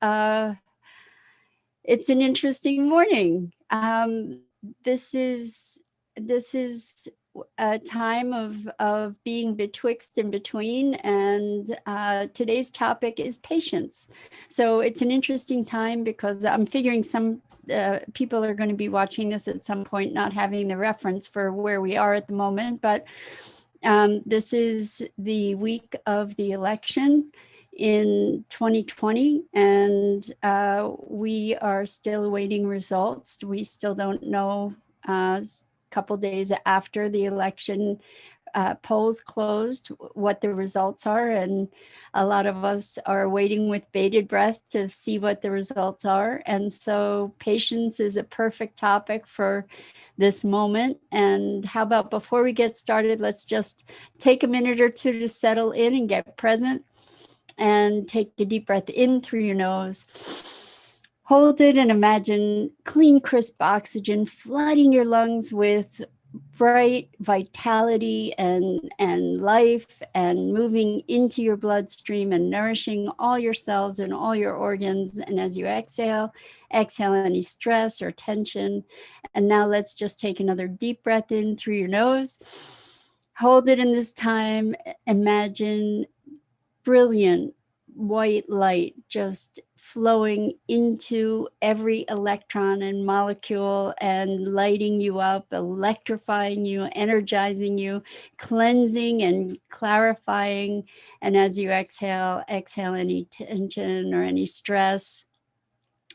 it's an interesting morning. This is a time of being betwixt and between, and today's topic is patience. So it's an interesting time because I'm figuring some people are going to be watching this at some point, not having the reference for where we are at the moment, but this is the week of the election in 2020, and we are still awaiting results. We still don't know a couple days after the election polls closed what the results are, and a lot of us are waiting with bated breath to see what the results are. And so patience is a perfect topic for this moment. And how about before we get started, let's just take a minute or two to settle in and get present, and take a deep breath in through your nose. Hold it and imagine clean, crisp oxygen flooding your lungs with bright vitality and life, and moving into your bloodstream and nourishing all your cells and all your organs. And as you exhale any stress or tension. And now let's just take another deep breath in through your nose. Hold it, in this time imagine brilliant white light just flowing into every electron and molecule and lighting you up, electrifying you, energizing you, cleansing and clarifying. And as you exhale any tension or any stress.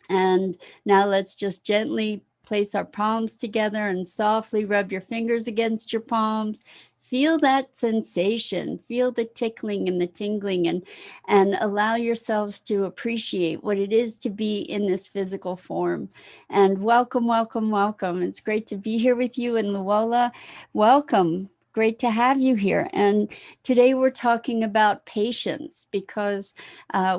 And now let's just gently place our palms together and softly rub your fingers against your palms. Feel that sensation, feel the tickling and the tingling, and allow yourselves to appreciate what it is to be in this physical form. And welcome, welcome, welcome. It's great to be here with you. And Luola, welcome. Great to have you here. And today we're talking about patience, because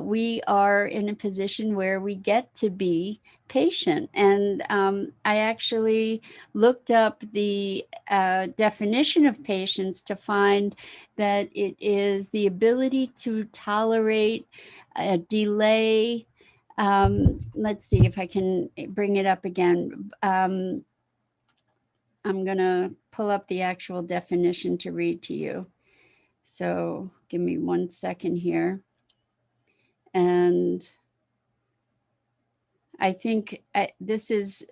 we are in a position where we get to be patient. And I actually looked up the definition of patience to find that it is the ability to tolerate a delay. Let's see if I can bring it up again. I'm going to pull up the actual definition to read to you. So give me 1 second here. And I think this is,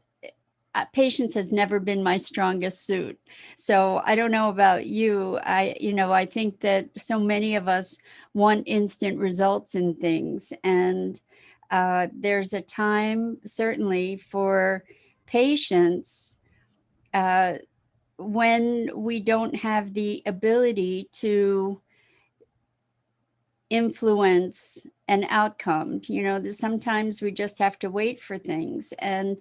patience has never been my strongest suit. So I don't know about you. I think that so many of us want instant results in things. And there's a time certainly for patience when we don't have the ability to influence an outcome. Sometimes we just have to wait for things. And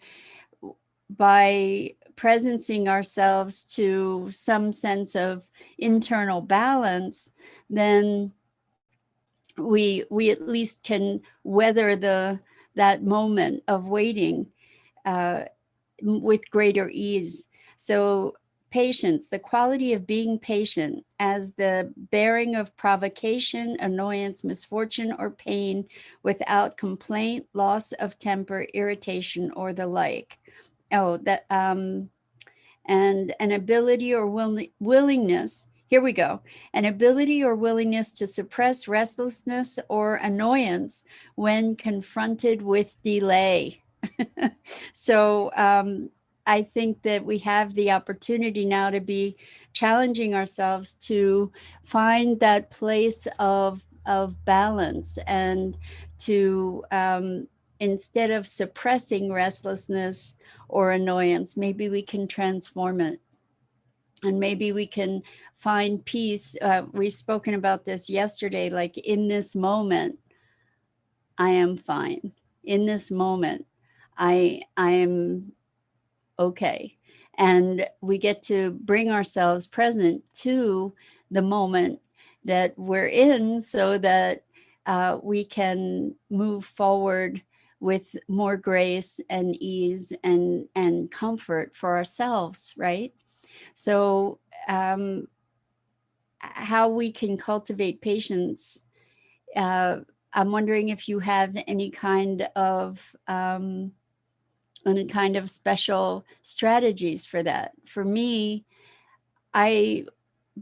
by presencing ourselves to some sense of internal balance, then we at least can weather that moment of waiting with greater ease. So patience, the quality of being patient as the bearing of provocation, annoyance, misfortune, or pain without complaint, loss of temper, irritation, or the like. And an ability or willingness. Here we go. An ability or willingness to suppress restlessness or annoyance when confronted with delay. So I think that we have the opportunity now to be challenging ourselves to find that place of balance, and to instead of suppressing restlessness or annoyance, maybe we can transform it. And maybe we can find peace. We've spoken about this yesterday, like in this moment, I am fine. In this moment, I am okay. And we get to bring ourselves present to the moment that we're in, so that we can move forward with more grace and ease and comfort for ourselves, right? So how we can cultivate patience, I'm wondering if you have any kind of special strategies for that. For me, I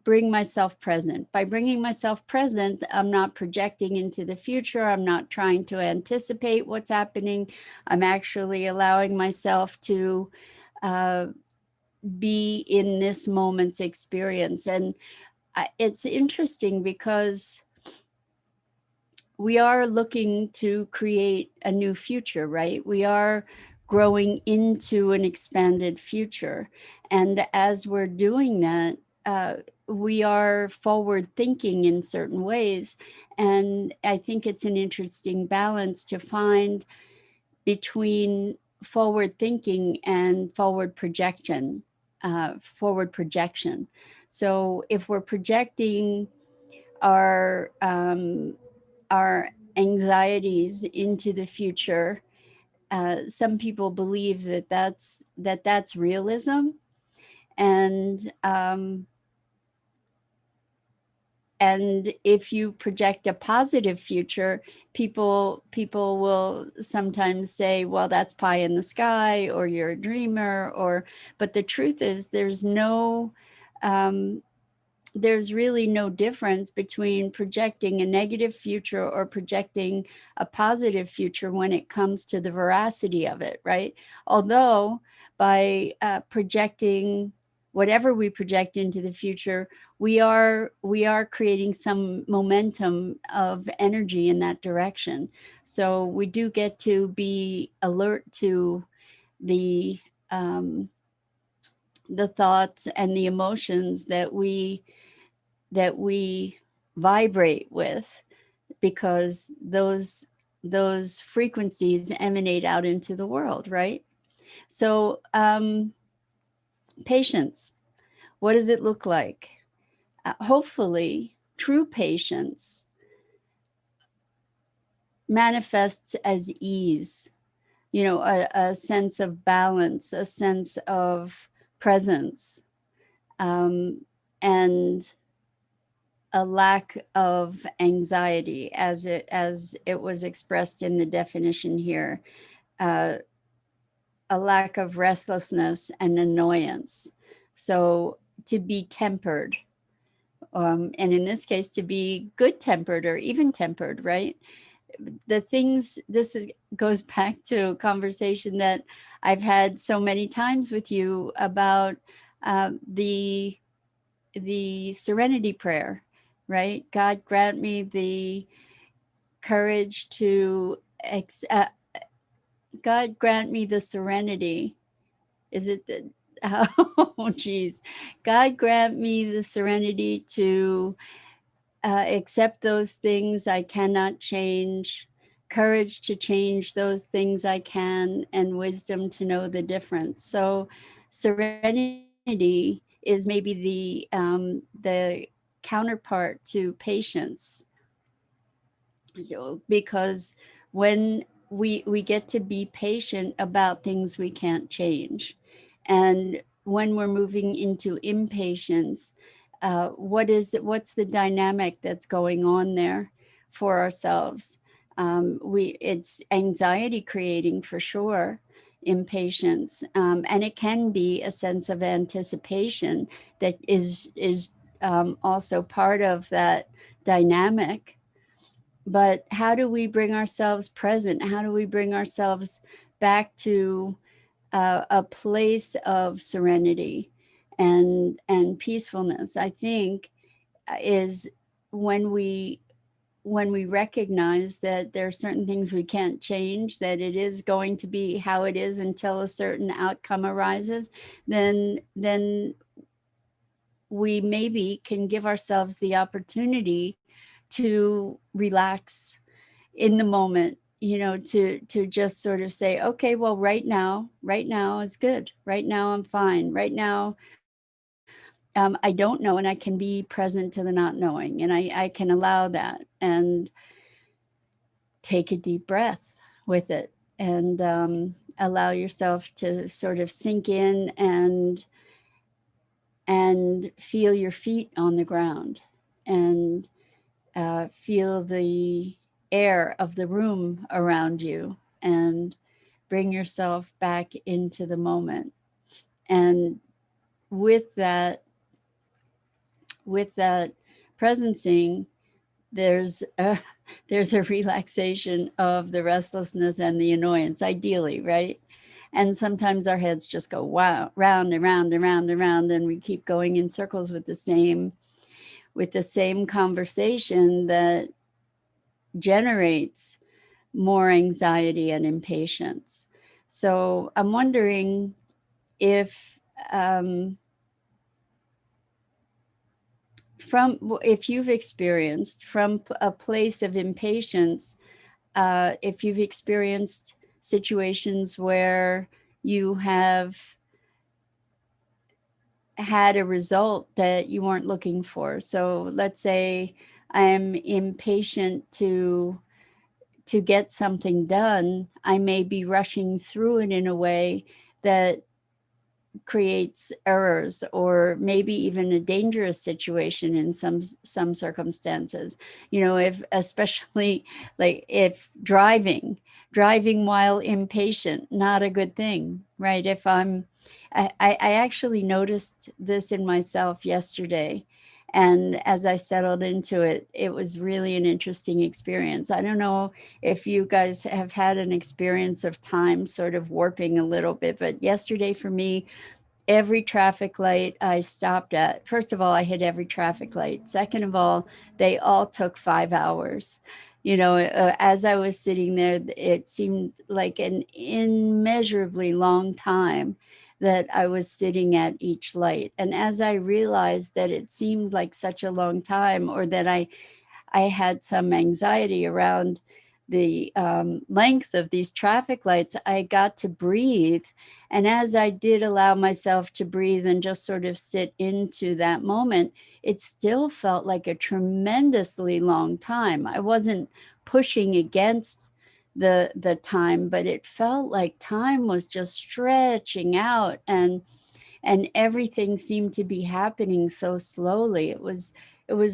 bring myself present. By bringing myself present, I'm not projecting into the future. I'm not trying to anticipate what's happening. I'm actually allowing myself to be in this moment's experience. And it's interesting because we are looking to create a new future, right? We are growing into an expanded future. And as we're doing that, we are forward thinking in certain ways. And I think it's an interesting balance to find between forward thinking and forward projection. So if we're projecting our anxieties into the future, some people believe that that's realism, and if you project a positive future, people will sometimes say, well, that's pie in the sky, or you're a dreamer, but the truth is there's really no difference between projecting a negative future or projecting a positive future when it comes to the veracity of it, right? Although by projecting whatever we project into the future, we are creating some momentum of energy in that direction. So we do get to be alert to the thoughts and the emotions that we vibrate with, because those frequencies emanate out into the world, right? So patience, what does it look like? Hopefully, true patience manifests as ease, a sense of balance, a sense of presence, and a lack of anxiety, as it was expressed in the definition here, a lack of restlessness and annoyance. So to be tempered, and in this case, to be good tempered or even tempered, right? Goes back to a conversation that I've had so many times with you about the serenity prayer, right? God grant me the courage to, God grant me the serenity. Is it the, oh, geez. God grant me the serenity to accept those things I cannot change, courage to change those things I can, and wisdom to know the difference. So serenity is maybe the counterpart to patience, because when we get to be patient about things we can't change, and when we're moving into impatience, what's the dynamic that's going on there for ourselves? It's anxiety creating, for sure, impatience, and it can be a sense of anticipation that is also part of that dynamic. But how do we bring ourselves present? How do we bring ourselves back to a place of serenity and peacefulness? I think is when we recognize that there are certain things we can't change, that it is going to be how it is until a certain outcome arises, then we maybe can give ourselves the opportunity to relax in the moment, to just sort of say, okay, well, right now is good. Right now I'm fine. Right now, I don't know, and I can be present to the not knowing, and I can allow that and take a deep breath with it, and allow yourself to sort of sink in and feel your feet on the ground, and feel the air of the room around you and bring yourself back into the moment. And with that, with that presencing, there's a, there's a relaxation of the restlessness and the annoyance, ideally, right? And sometimes our heads just go wow, round and round and round and round, and we keep going in circles with the same conversation that generates more anxiety and impatience. So I'm wondering if if you've experienced from a place of impatience, if you've experienced situations where you have had a result that you weren't looking for. So let's say I'm impatient to get something done. I may be rushing through it in a way that creates errors, or maybe even a dangerous situation in some circumstances. You know, if especially like if driving while impatient, not a good thing, right? If I actually noticed this in myself yesterday, and as I settled into it, it was really an interesting experience. I don't know if you guys have had an experience of time sort of warping a little bit, but yesterday for me, every traffic light I stopped at, first of all, I hit every traffic light. Second of all, they all took 5 hours. You know, as I was sitting there, it seemed like an immeasurably long time that I was sitting at each light. And as I realized that it seemed like such a long time, or that I had some anxiety around the length of these traffic lights, I got to breathe. And as I did allow myself to breathe and just sort of sit into that moment, it still felt like a tremendously long time. I wasn't pushing against the time, but it felt like time was just stretching out, and everything seemed to be happening so slowly. It was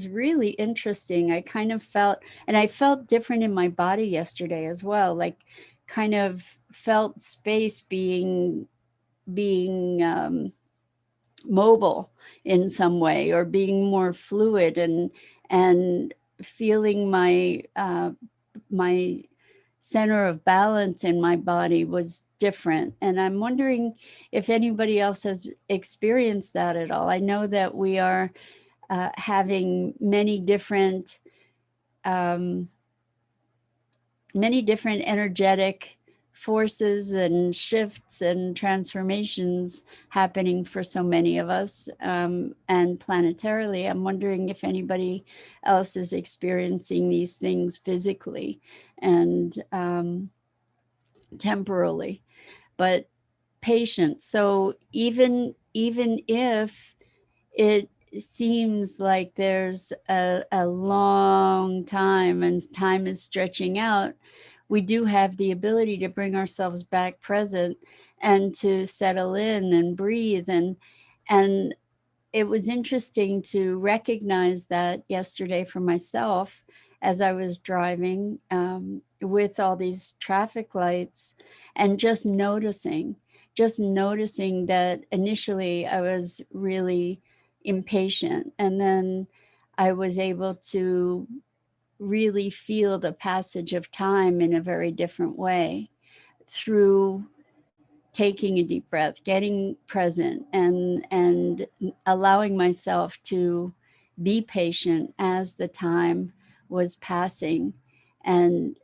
really interesting. I kind of felt, and I felt different in my body yesterday as well, like kind of felt space being mobile in some way, or being more fluid, and feeling my center of balance in my body was different. And I'm wondering if anybody else has experienced that at all. I know that we are having um, many different energetic forces and shifts and transformations happening for so many of us, and planetarily. I'm wondering if anybody else is experiencing these things physically and temporally. But patience. So even if it seems like there's a long time and time is stretching out, we do have the ability to bring ourselves back present and to settle in and breathe. And it was interesting to recognize that yesterday for myself as I was driving with all these traffic lights, and just noticing that initially I was really impatient, and then I was able to really feel the passage of time in a very different way through taking a deep breath, getting present, and allowing myself to be patient as the time was passing, and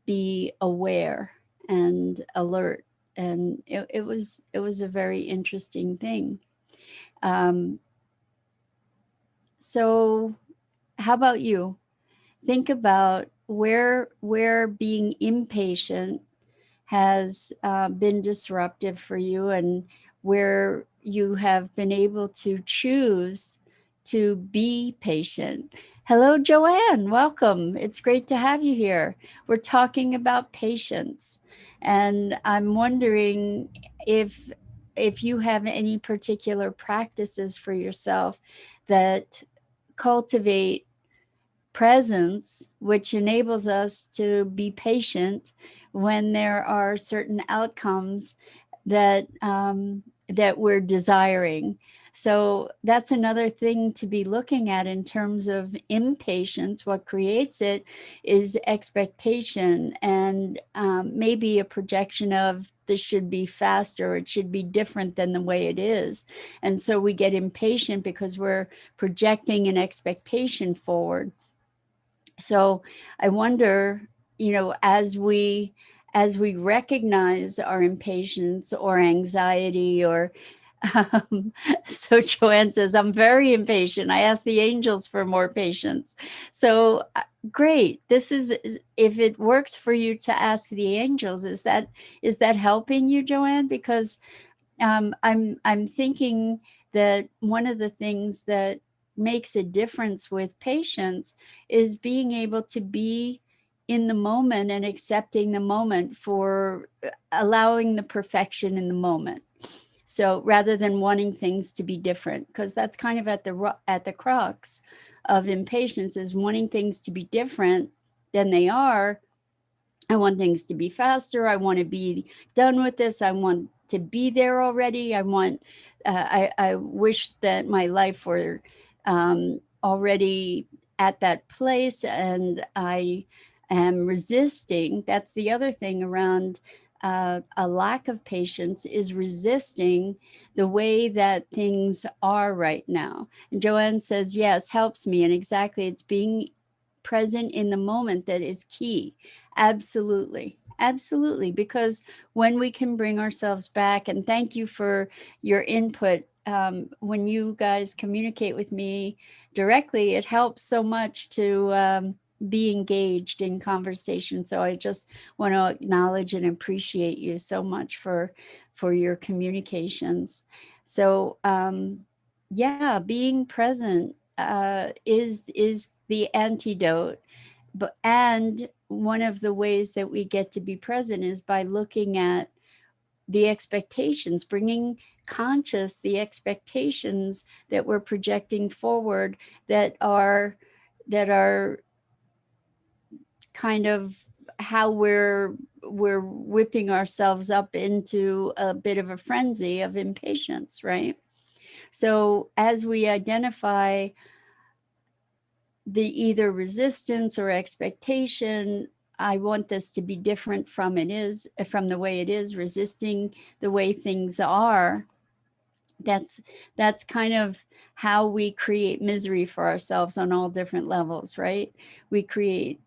be aware and alert. And it was a very interesting thing. Um, so how about you? Think about where being impatient has been disruptive for you, and where you have been able to choose to be patient. Hello, Joanne. Welcome. It's great to have you here. We're talking about patience, and I'm wondering if if you have any particular practices for yourself that cultivate presence, which enables us to be patient when there are certain outcomes that that we're desiring. So that's another thing to be looking at in terms of impatience. What creates it is expectation, and maybe a projection of this should be faster, or it should be different than the way it is. And so we get impatient because we're projecting an expectation forward. So I wonder, as we recognize our impatience or anxiety, or so Joanne says, I'm very impatient. I ask the angels for more patience. So great. This is, if it works for you to ask the angels, is that helping you, Joanne? Because I'm thinking that one of the things that makes a difference with patience is being able to be in the moment and accepting the moment, for allowing the perfection in the moment. So rather than wanting things to be different, because that's kind of at the crux of impatience, is wanting things to be different than they are. I want things to be faster. I want to be done with this. I want to be there already. I wish that my life were already at that place, and I am resisting. That's the other thing around a lack of patience, is resisting the way that things are right now. And Joanne says, yes, helps me. And exactly, it's being present in the moment that is key. Absolutely. Absolutely. Because when we can bring ourselves back, and thank you for your input. When you guys communicate with me directly, it helps so much to be engaged in conversation. So I just want to acknowledge and appreciate you so much for your communications. So yeah, being present is the antidote. And one of the ways that we get to be present is by looking at the expectations, bringing conscious the expectations that we're projecting forward, that are kind of how we're whipping ourselves up into a bit of a frenzy of impatience, right? So as we identify the either resistance or expectation, I want this to be different from the way it is, resisting the way things are. That's kind of how we create misery for ourselves on all different levels, right? We create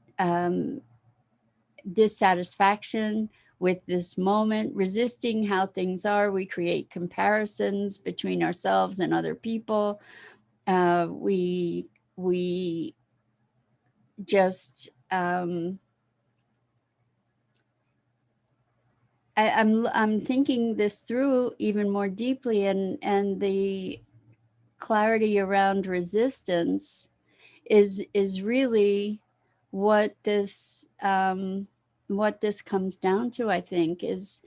dissatisfaction with this moment, resisting how things are. We create comparisons between ourselves and other people. We just I'm thinking this through even more deeply, and the clarity around resistance is really what this comes down to. I think is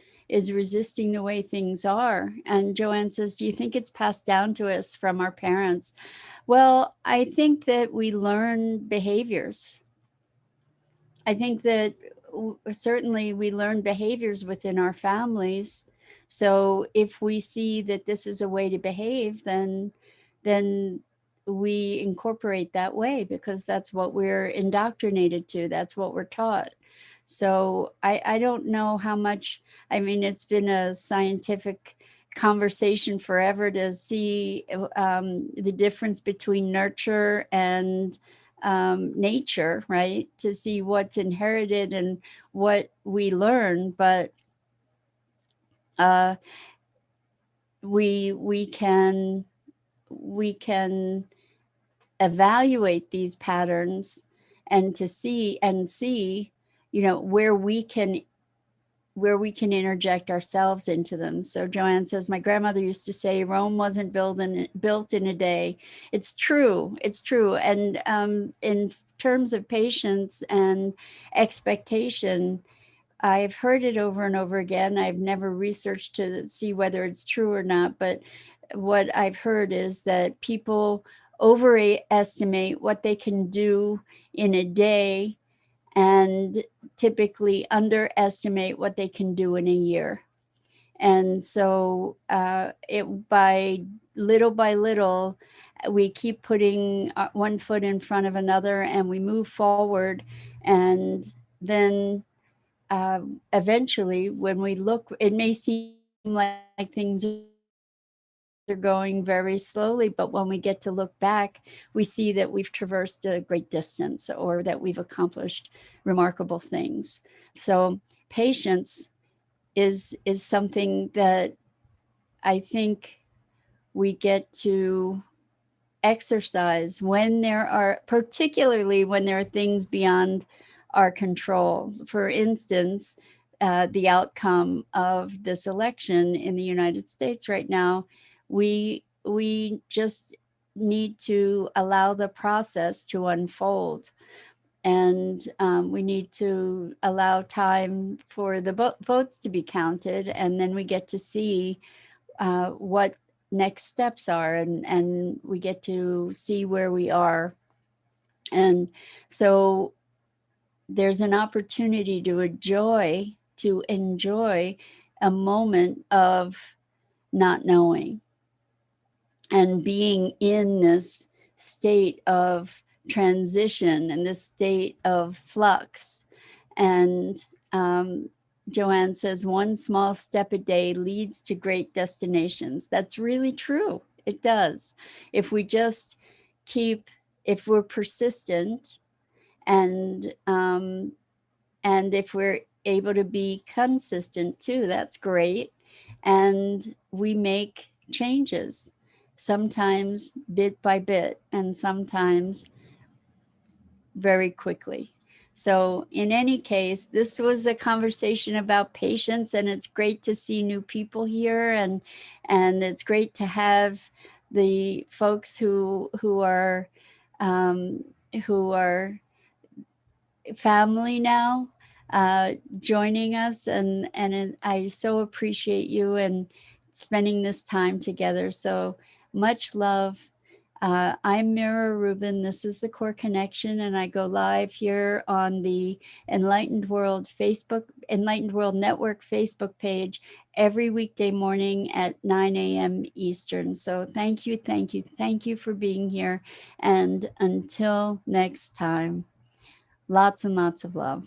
resisting the way things are. And Joanne says, do you think it's passed down to us from our parents? Well, I think that we learn behaviors. I think that certainly we learn behaviors within our families. So if we see that this is a way to behave, then we incorporate that way, because that's what we're indoctrinated to. That's what we're taught. So I don't know how much, I mean, it's been a scientific conversation forever to see the difference between nurture and nature, right? To see what's inherited and what we learn, but we can evaluate these patterns, and to see where we can interject ourselves into them. So Joanne says, my grandmother used to say, Rome wasn't built in a day. It's true. And in terms of patience and expectation, I've heard it over and over again. I've never researched to see whether it's true or not, but what I've heard is that people overestimate what they can do in a day and typically underestimate what they can do in a year. And so by little, we keep putting one foot in front of another and we move forward. And then eventually, when we look, it may seem like things are going very slowly, but when we get to look back, we see that we've traversed a great distance or that we've accomplished remarkable things. So patience is something that I think we get to exercise when there are, particularly when there are things beyond our control. For instance, the outcome of this election in the United States right now, we just need to allow the process to unfold. And we need to allow time for the votes to be counted, and then we get to see what next steps are, and we get to see where we are. And so there's an opportunity to enjoy a moment of not knowing and being in this state of transition and this state of flux. And Joanne says, one small step a day leads to great destinations. That's really true. It does. If we just if we're persistent and if we're able to be consistent too, that's great. And we make changes, sometimes bit by bit, and sometimes very quickly. So in any case, this was a conversation about patience, and it's great to see new people here, and it's great to have the folks who um, are family now joining us, and I so appreciate you and spending this time together. So much love. I'm Mira Rubin. This is the Core Connection, and I go live here on the Enlightened World Network Facebook page every weekday morning at 9 a.m. Eastern. So thank you for being here. And until next time, lots and lots of love.